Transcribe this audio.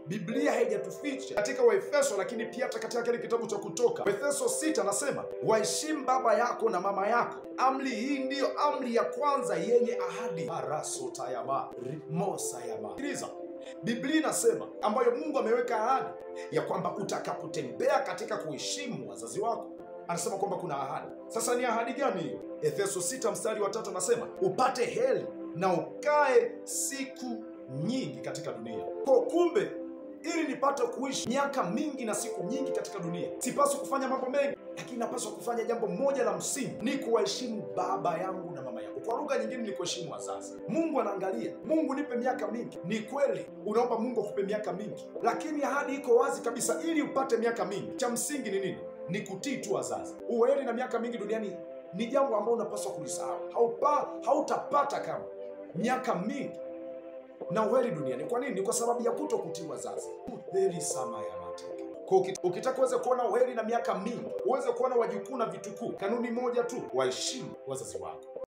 Biblia haijatuficha katika Waefeso, lakini pia hata katika kile kitabu cha Kutoka Waefeso 6 anasema waheshimu baba yako na mama yako. Amri hii ndiyo amri ya kwanza yenye ahadi. Arasotayama rimosayama. Sikiliza, Biblia inasema ambayo Mungu ameweka ahadi ya kwamba utakapotembea katika kuheshimu wazazi wako, anasema kwamba kuna ahadi. Sasa ni ahadi gani hiyo? Efeso 6 mstari wa 3 anasema upate heri na ukae siku nyingi katika dunia. Kwa kumbe, ili nipate kuishi miaka mingi na siku nyingi katika dunia, sipaswi kufanya mambo mengi, lakini napaswa kufanya jambo moja la msingi, ni kuwaheshimu baba yangu na mama yangu. Kwa lugha nyingine ni kuheshimu wazazi. Mungu anaangalia, Mungu nipe miaka mingi. Ni kweli unaomba Mungu akupe miaka mingi, lakini ahadi iko wazi kabisa, ili upate miaka mingi, cha msingi ni nini? Ni kutii tu wazazi. Uheri na miaka mingi duniani ni jambo ambalo unapaswa kulisahau. Hautapata kama miaka mingi na uheri duniani. Kwa nini? Ni kwa sababu ya kuto kutii wazazi. Uheri sama ya mateke. Kwa ukitaka uweze kuona uheri na miaka mingi, uweze kuona wajukuu na vitukuu, kanuni moja tu, waheshimu wazazi wako.